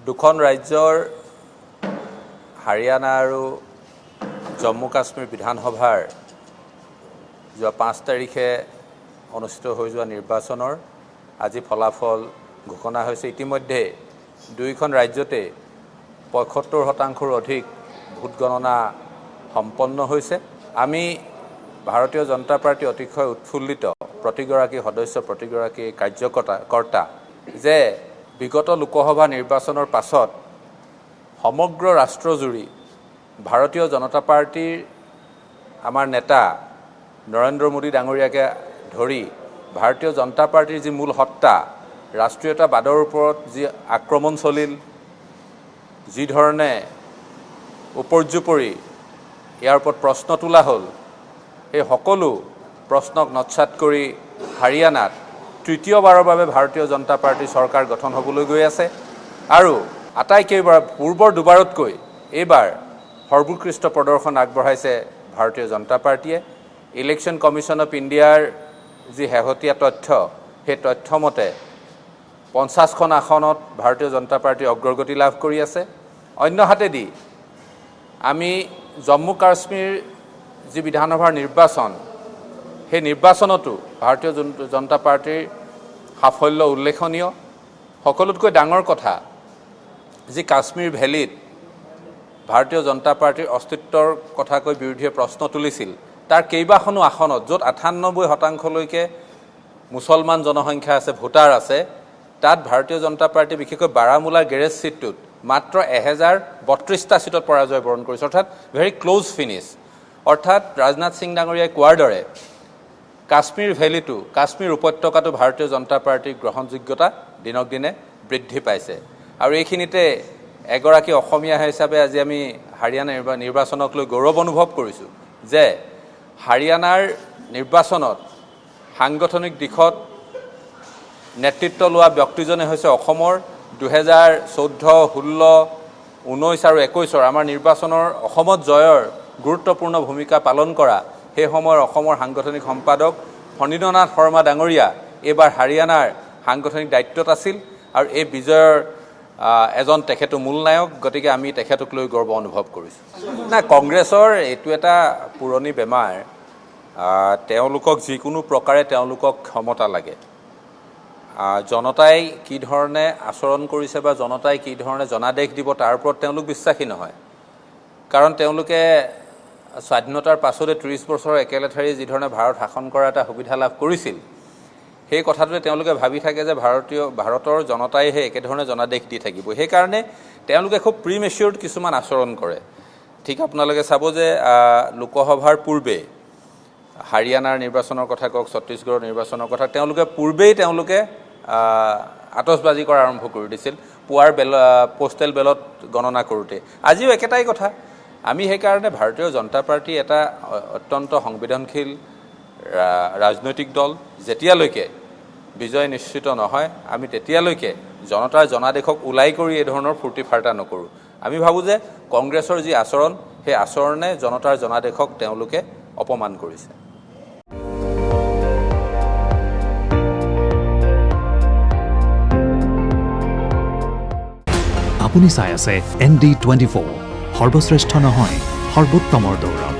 দুখন ৰাজ্যৰ হাৰিয়ানা আৰু জম্মু কাশ্মীৰ বিধানসভাৰ যোৱা 5 তাৰিখে অনুষ্ঠিত হৈ যোৱা নিৰ্বাচনৰ আজি ফলাফল ঘোষণা হৈছে। ইতিমধ্যে দুইখন ৰাজ্যতে ৭৫% অধিক ভোট গণনা সম্পন্ন হৈছে। আমি ভাৰতীয় জনতা পাৰ্টি অতিশয় উৎফুল্লিত প্ৰতিগৰাকী সদস্য প্ৰতিগৰাকী কাৰ্যকৰ্তা যে বিগত লোকসভা নিৰ্বাচনৰ পাছত সমগ্ৰ ৰাষ্ট্ৰজুৰি ভাৰতীয় জনতা পাৰ্টিৰ আমাৰ নেতা নৰেন্দ্ৰ মোদী ডাঙৰীয়াকে ধৰি ভাৰতীয় জনতা পাৰ্টিৰ যি মূল সত্তা ৰাষ্ট্ৰীয়তাবাদৰ ওপৰত যি আক্ৰমণ চলিল, যি ধৰণে উপৰ্যুপৰি ইয়াৰ ওপৰত প্ৰশ্ন তোলা হ'ল, এই সকলো প্ৰশ্নক নৎসাত কৰি হাৰিয়ানাত তৃতীয়বাৰৰ বাবে ভাৰতীয় জনতা পাৰ্টি চৰকাৰ গঠন হ'বলৈ গৈ আছে আৰু আটাইকেইবাৰ পূৰ্বৰ দুবাৰতকৈ এইবাৰ সৰ্বোৎকৃষ্ট প্ৰদৰ্শন আগবঢ়াইছে ভাৰতীয় জনতা পাৰ্টিয়ে। ইলেকশ্যন কমিশ্যন অফ ইণ্ডিয়াৰ যি শেহতীয়া তথ্য, সেই তথ্যমতে 50খন আসনত ভাৰতীয় জনতা পাৰ্টি অগ্ৰগতি লাভ কৰি আছে। অন্যহাতেদি আমি জম্মু কাশ্মীৰ যি বিধানসভাৰ নিৰ্বাচন, সেই নিৰ্বাচনতো ভাৰতীয় জনতা পাৰ্টিৰ সাফল্য উল্লেখনীয়। সকলোতকৈ ডাঙৰ কথা, যি কাশ্মীৰ ভেলীত ভাৰতীয় জনতা পাৰ্টিৰ অস্তিত্বৰ কথা কৈ বিৰোধীয়ে প্ৰশ্ন তুলিছিল, তাৰ কেইবাখনো আসনত য'ত 98%লৈকে মুছলমান জনসংখ্যা আছে, ভোটাৰ আছে, তাত ভাৰতীয় জনতা পাৰ্টি বিশেষকৈ বাৰামুলাৰ গেৰেজ ছিটটোত মাত্ৰ 1032টা ছিটত পৰাজয় বৰণ কৰিছে, অৰ্থাৎ ভেৰি ক্ল'জ ফিনিছ। অৰ্থাৎ ৰাজনাথ সিং ডাঙৰীয়াই কোৱাৰ দৰে কাশ্মীৰ ভেলীটো, কাশ্মীৰ উপত্যকাটো ভাৰতীয় জনতা পাৰ্টিৰ গ্ৰহণযোগ্যতা দিনক দিনে বৃদ্ধি পাইছে। আৰু এইখিনিতে এগৰাকী অসমীয়া হিচাপে আজি আমি হাৰিয়ানা নিৰ্বাচনক লৈ গৌৰৱ অনুভৱ কৰিছোঁ যে হাৰিয়ানাৰ নিৰ্বাচনত সাংগঠনিক দিশত নেতৃত্ব লোৱা ব্যক্তিজনে হৈছে অসমৰ 2014, 16, 19 আৰু 21 আমাৰ নিৰ্বাচনৰ অসমত জয়ৰ গুৰুত্বপূৰ্ণ ভূমিকা পালন কৰা সেই সময়ৰ অসমৰ সাংগঠনিক সম্পাদক ফণীন্দ্ৰনাথ শৰ্মা ডাঙৰীয়া এইবাৰ হাৰিয়ানাৰ সাংগঠনিক দায়িত্বত আছিল আৰু এই বিজয়ৰ এজন তেখেতো মূল নায়ক। গতিকে আমি তেখেতক লৈ গৰ্ব অনুভৱ কৰিছোঁ। না, কংগ্ৰেছৰ এইটো এটা পুৰণি বেমাৰ। তেওঁলোকক যিকোনো প্ৰকাৰে তেওঁলোকক ক্ষমতা লাগে। জনতাই কি ধৰণে আচৰণ কৰিছে বা জনতাই কি ধৰণে জনাদেশ দিব তাৰ ওপৰত তেওঁলোক বিশ্বাসী নহয়। কাৰণ তেওঁলোকে স্বাধীনতাৰ পাছতে 30 বছৰ একেলেঠাৰি যিধৰণে ভাৰত শাসন কৰাৰ এটা সুবিধা লাভ কৰিছিল, সেই কথাটোতে তেওঁলোকে ভাবি থাকে যে ভাৰতৰ জনতাই সেই একেধৰণে জনাদেশ দি থাকিব। সেইকাৰণে তেওঁলোকে খুব প্ৰিমেচিয়ৰ্ড কিছুমান আচৰণ কৰে। ঠিক আপোনালোকে চাব যে লোকসভাৰ পূৰ্বে হাৰিয়ানাৰ নিৰ্বাচনৰ কথা কওক, ছত্তীশগড়ৰ নিৰ্বাচনৰ কথা, তেওঁলোকে আতচবাজি কৰা আৰম্ভ কৰি দিছিল পুৱাৰ পোষ্টেল বেলত গণনা কৰোঁতে। আজিও একেটাই কথা। আমি সেইকাৰণে ভাৰতীয় জনতা পাৰ্টি এটা অত্যন্ত সংবেদনশীল ৰাজনৈতিক দল। যেতিয়ালৈকে বিজয় নিশ্চিত নহয়, আমি তেতিয়ালৈকে জনতাৰ জনাদেশক ওলাই কৰি এই ধৰণৰ ফূৰ্তি ফাৰ্তা নকৰোঁ। আমি ভাবোঁ যে কংগ্ৰেছৰ যি আচৰণ, সেই আচৰণে জনতাৰ জনাদেশক তেওঁলোকে অপমান কৰিছে। আপুনি চাই আছে ND24, সৰ্বশ্ৰেষ্ঠ নহয়, সৰ্বোত্তমৰ দৌৰ।